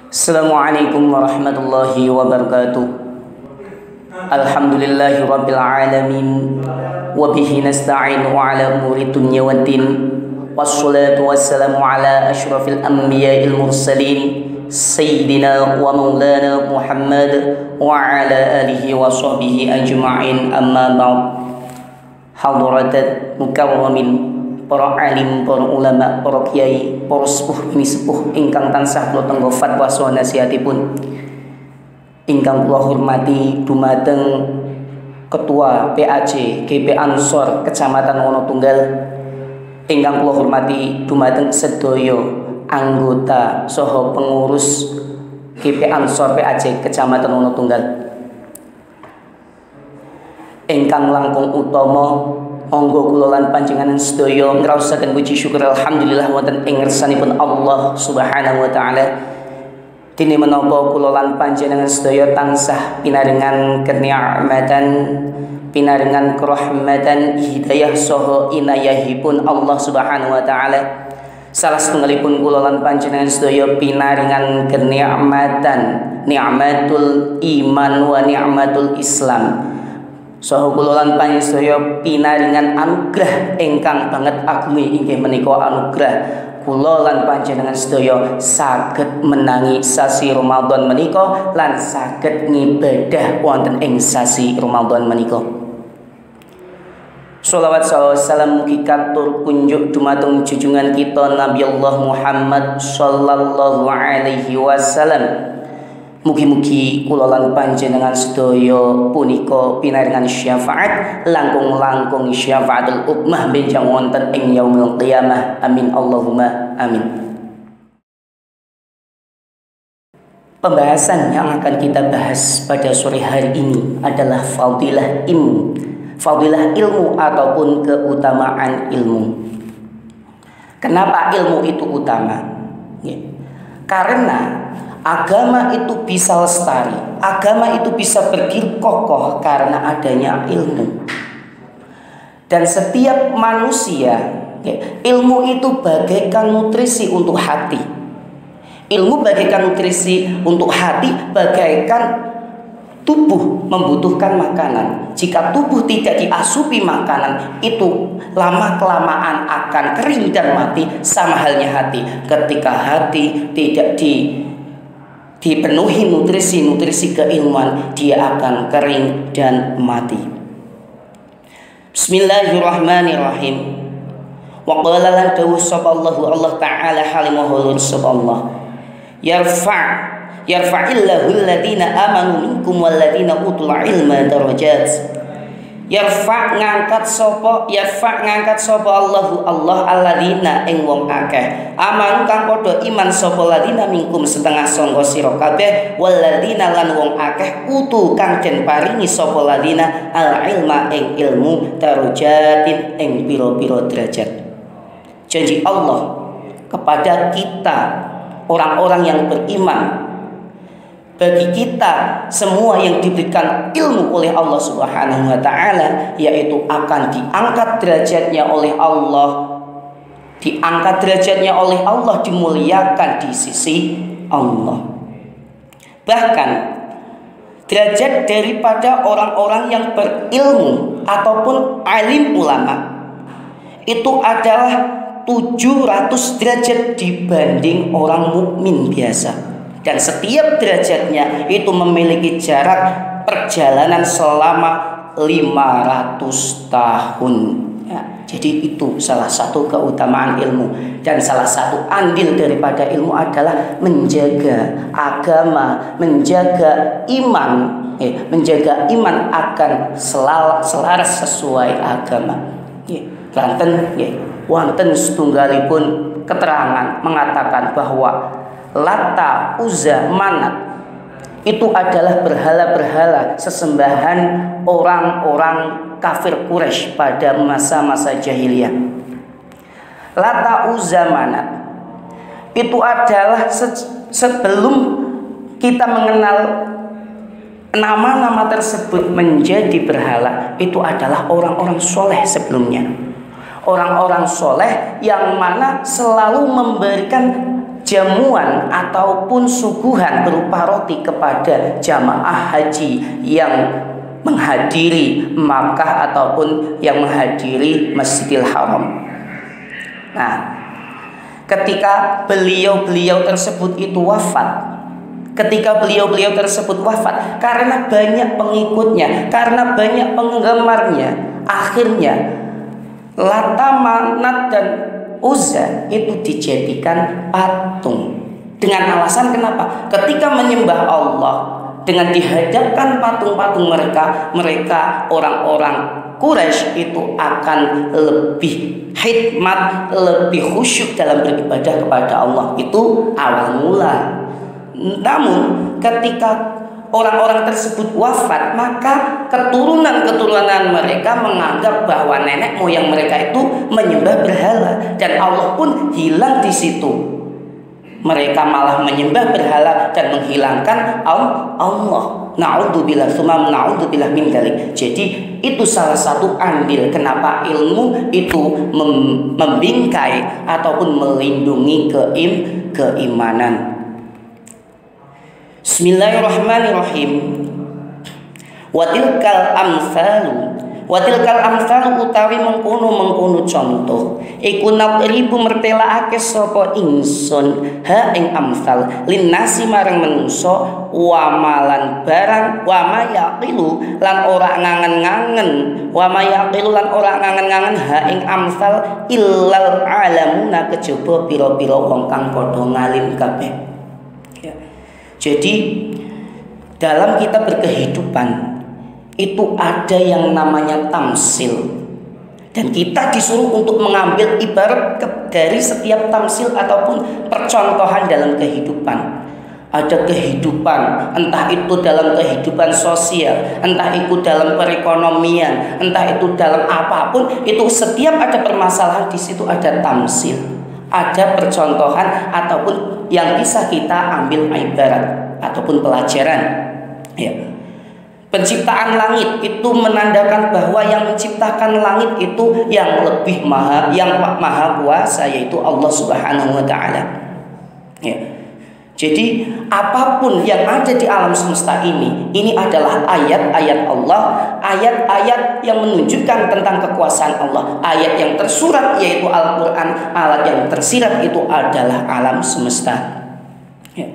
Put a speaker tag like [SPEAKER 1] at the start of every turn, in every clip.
[SPEAKER 1] Assalamualaikum warahmatullahi wabarakatuh. Alhamdulillahi rabbil alamin. Wabihi nasta'inu ala umuri dunya waddin. Wassalatu wassalamu ala ashrafil anbiya'il mursalin Sayyidina wa maulana Muhammad wa ala alihi wa sahbihi ajma'in, amma ba'd. Hadaratat mukarramin, para alim, para ulama, para kiai, para sepuh ini sepuh ingkang tansah kula tenggo fatwa saha nasihatipun, ingkang kula hormati dumateng Ketua PAJ GP Ansor Kecamatan Wonotunggal, ingkang kula hormati dumateng sedaya anggota saha pengurus GP Ansor PAJ Kecamatan Wonotunggal, ingkang langkung utama monggo kula lan panjenengan sedaya ngraosaken puji syukur alhamdulillah wonten ing ngersanipun Allah Subhanahu wa taala. Dene menapa kula lan panjenengan sedaya tansah pinaringan kenikmatan, pinaringan kerahmatan, hidayah saha inayahipun Allah Subhanahu wa taala. Salah setunggalipun kula lan panjenengan sedaya pinaringan kenikmatan, nikmatul iman wa nikmatul Islam. Saha kula lan panjenengan pinaringan anugrah ingkang banget agumi inggih menika anugrah kula lan panjenengan sedaya saged menangi sasi Ramadan menika lan saged ngibadah wonten ing sasi Ramadan menika. Sholawat salam mugi katur kunjuk dumateng junjungan kita Nabi Allah Muhammad sallallahu alaihi wasallam. Mugi-mugi kula lan panjenengan sedaya punika pinaringan syafaat langkung-langkung syafaatul ummah benjang wonten ing yaumil qiyamah. Amin Allahumma amin. Pembahasan yang akan kita bahas pada sore hari ini adalah fadilah ilmu. Fadilah ilmu ataupun keutamaan ilmu. Kenapa ilmu itu utama? Karena agama itu bisa lestari, agama itu bisa berdiri kokoh karena adanya ilmu. Dan setiap manusia, ilmu itu bagaikan nutrisi untuk hati. Ilmu bagaikan nutrisi untuk hati, bagaikan tubuh membutuhkan makanan. Jika tubuh tidak diasupi makanan, itu lama-kelamaan akan kering dan mati. Sama halnya hati, ketika hati tidak dipenuhi nutrisi keilmuan, dia akan kering dan mati. Bismillahirrahmanirrahim. Wa qala lan dawuh sallallahu Allah taala halimahulur sallallahu yarfa'illahu alladhina amanu minkum walladhina utul ilma darajat. Ngangkat sapa Allahu Allah alladzina ing wong akeh aman kang padha iman sapa ladina minkum setengah sangka sira kabeh walladzina lan wong akeh utu kang den paringi sapa ladina al ilma ing ilmu darajatin ing pira-pira derajat. Janji Allah kepada kita orang-orang yang beriman, bagi kita semua yang diberikan ilmu oleh Allah Subhanahu wa taala, yaitu akan diangkat derajatnya oleh Allah, dimuliakan di sisi Allah. Bahkan derajat daripada orang-orang yang berilmu ataupun alim ulama itu adalah 700 derajat dibanding orang mukmin biasa. Dan setiap derajatnya itu memiliki jarak perjalanan selama 500 tahun. Ya, jadi itu salah satu keutamaan ilmu. Dan salah satu andil daripada ilmu adalah menjaga agama, menjaga iman, menjaga iman akan selaras sesuai agama. Wonten setunggalipun keterangan mengatakan bahwa Lata, Uzza, Manat itu adalah berhala-berhala sesembahan orang-orang kafir Quraisy pada masa-masa jahiliyah. Lata, Uzza, Manat itu adalah sebelum kita mengenal nama-nama tersebut menjadi berhala, itu adalah orang-orang soleh sebelumnya. Orang-orang soleh yang mana selalu memberikan jamuan ataupun suguhan berupa roti kepada jamaah haji yang menghadiri Makkah ataupun yang menghadiri Masjidil Haram. Nah, ketika beliau-beliau tersebut itu wafat, karena banyak pengikutnya, karena banyak penggemarnya, akhirnya Lata, Manat dan Uzza itu dijadikan patung. Dengan alasan kenapa? Ketika menyembah Allah, dengan dihadapkan patung-patung mereka orang-orang Quraisy itu akan lebih hikmat, lebih khusyuk dalam beribadah kepada Allah. Itu awal mula. Namun ketika orang-orang tersebut wafat, maka keturunan mereka menganggap bahwa nenek moyang mereka itu menyembah berhala, dan Allah pun hilang di situ. Mereka malah menyembah berhala dan menghilangkan Allah. Na'udzubillah, tsumma na'udzubillah min dzalik. Jadi itu salah satu andil kenapa ilmu itu membingkai ataupun melindungi keimanan. Bismillahirrahmanirrahim. Watilkal amsalu utawi mengkono contoh iku nadribu mertelaake sapa ingsun ha ing amsal linnasi marang manungsa wa malan barang wa mayaqilu lan ora ngangen-ngangen ha ing amsal illal alamuna kejaba pira-pira wong kang padha ngalim kabeh. Jadi dalam kita berkehidupan itu ada yang namanya tamsil, dan kita disuruh untuk mengambil ibarat dari setiap tamsil ataupun percontohan dalam kehidupan. Ada kehidupan, entah itu dalam kehidupan sosial, entah itu dalam perekonomian, entah itu dalam apapun, itu setiap ada permasalahan di situ ada tamsil, ada percontohan ataupun yang bisa kita ambil ibarat ataupun pelajaran. Ya. Penciptaan langit itu menandakan bahwa yang menciptakan langit itu yang maha kuasa, yaitu Allah Subhanahu wa taala. Ya. Jadi apapun yang ada di alam semesta ini adalah ayat-ayat Allah, ayat-ayat yang menunjukkan tentang kekuasaan Allah. Ayat yang tersurat yaitu Al-Qur'an, ayat yang tersirat itu adalah alam semesta. Ya.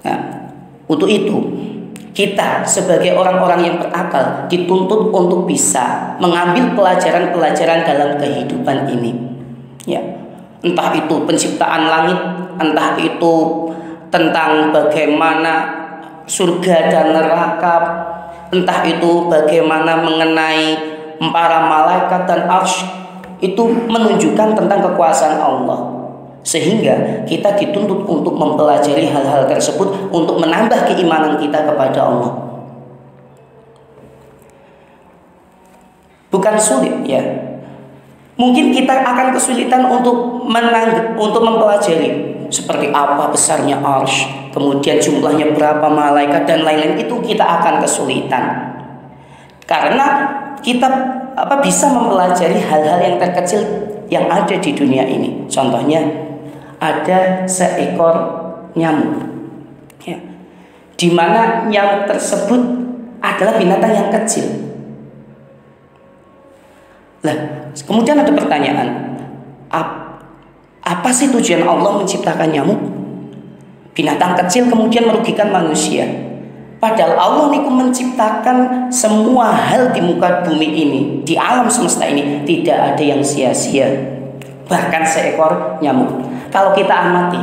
[SPEAKER 1] Nah, untuk itu kita sebagai orang-orang yang berakal dituntut untuk bisa mengambil pelajaran-pelajaran dalam kehidupan ini. Ya, entah itu penciptaan langit, entah itu tentang bagaimana surga dan neraka, entah itu bagaimana mengenai para malaikat dan arsy, itu menunjukkan tentang kekuasaan Allah. Sehingga kita dituntut untuk mempelajari hal-hal tersebut untuk menambah keimanan kita kepada Allah. Bukan sulit ya. Mungkin kita akan kesulitan untuk mempelajari seperti apa besarnya arsy, kemudian jumlahnya berapa malaikat dan lain-lain, itu kita akan kesulitan. Karena kita bisa mempelajari hal-hal yang terkecil yang ada di dunia ini. Contohnya ada seekor nyamuk, ya, di mana nyamuk tersebut adalah binatang yang kecil. Lah, kemudian ada pertanyaan, apa sih tujuan Allah menciptakan nyamuk? Binatang kecil kemudian merugikan manusia. Padahal Allah niku menciptakan semua hal di muka bumi ini, di alam semesta ini, tidak ada yang sia-sia. Bahkan seekor nyamuk. Kalau kita amati,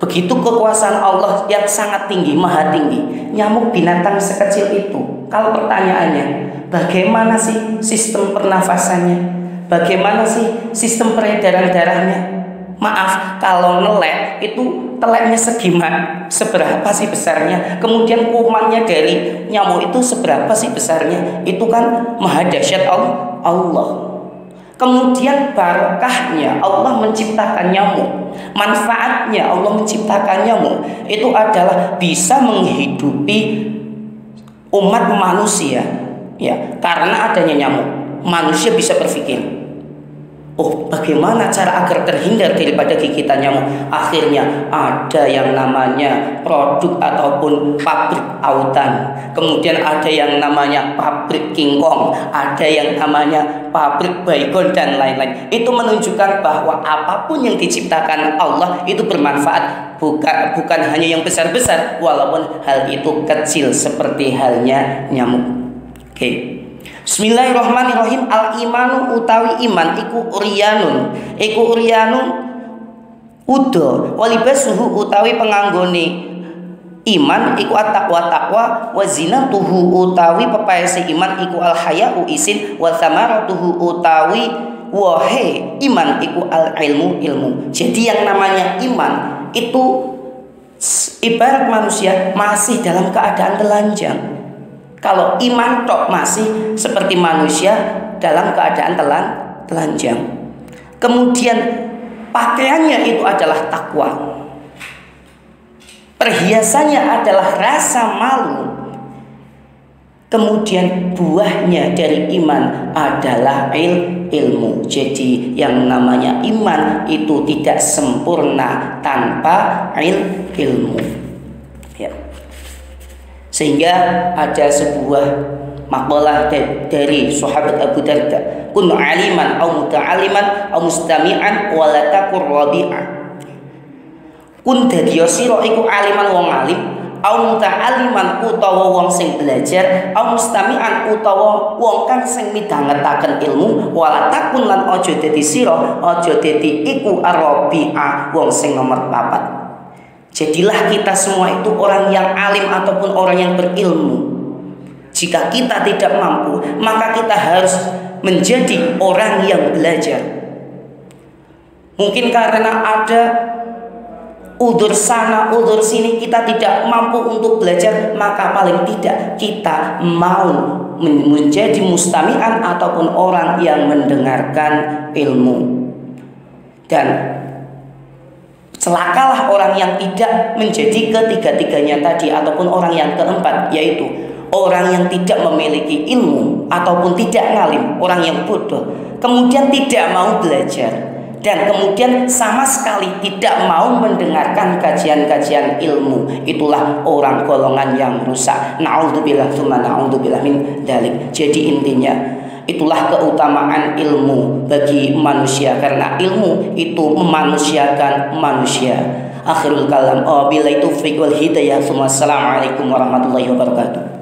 [SPEAKER 1] begitu kekuasaan Allah yang sangat tinggi, maha tinggi, nyamuk binatang sekecil itu. Kalau pertanyaannya, bagaimana sih sistem pernafasannya? Bagaimana sih sistem peredaran darahnya? Maaf, kalau nelek itu teleknya seberapa sih besarnya? Kemudian kumannya dari nyamuk itu seberapa sih besarnya? Itu kan maha dahsyat Allah. Kemudian barokahnya Allah menciptakan nyamuk, manfaatnya Allah menciptakan nyamuk itu adalah bisa menghidupi umat manusia, ya, karena adanya nyamuk manusia bisa berpikir. Oh, bagaimana cara agar terhindar daripada gigitan nyamuk? Akhirnya ada yang namanya produk ataupun pabrik autan. Kemudian ada yang namanya pabrik kingkong, ada yang namanya pabrik baygon dan lain-lain. Itu menunjukkan bahwa apapun yang diciptakan Allah itu bermanfaat, bukan hanya yang besar-besar, walaupun hal itu kecil seperti halnya nyamuk. Oke. Bismillahirrahmanirrahim. Al-imanu utawi iman iku uryanun. Iku uryanun udo walibasuhu utawi penganggone iman iku at-taqwa taqwa wa zinatuhu utawi pepaese iman iku al-haya'u isin wa thamaratuhu utawi wahe iman iku al-ilmu ilmu. Jadi yang namanya iman itu ibarat manusia masih dalam keadaan telanjang. Kalau iman tok masih seperti manusia dalam keadaan telanjang. Kemudian pakaiannya itu adalah takwa. Perhiasannya adalah rasa malu. Kemudian buahnya dari iman adalah ilmu. Jadi yang namanya iman itu tidak sempurna tanpa ilmu. Ya. Sehingga ada sebuah maqalah dari sahabat Abu Darda, kun aliman au muta'aliman au mustami'an wa la takur rabi'a. Kun dadi sira iku aliman wong alim, au muta'aliman utawa wong sing belajar, au mustami'an utawa wong kang sing midhangetaken ilmu, wa la takun lan aja dadi sira, aja dadi iku arabi'a wong sing nomor 4. Jadilah kita semua itu orang yang alim ataupun orang yang berilmu. Jika kita tidak mampu, maka kita harus menjadi orang yang belajar. Mungkin karena ada udzur sana, udzur sini, kita tidak mampu untuk belajar, maka paling tidak kita mau menjadi mustami'an ataupun orang yang mendengarkan ilmu. Dan celakalah orang yang tidak menjadi ketiga-tiganya tadi ataupun orang yang keempat, yaitu orang yang tidak memiliki ilmu ataupun tidak ngalim, orang yang bodoh, kemudian tidak mau belajar dan kemudian sama sekali tidak mau mendengarkan kajian-kajian ilmu. Itulah orang golongan yang rusak. Na'udzubillah tsumma na'udzubillah min dzalik. Jadi intinya itulah keutamaan ilmu bagi manusia, karena ilmu itu memanusiakan manusia. Akhirul kalam, wabillahi taufiq wal hidayah. Assalamualaikum warahmatullahi wabarakatuh.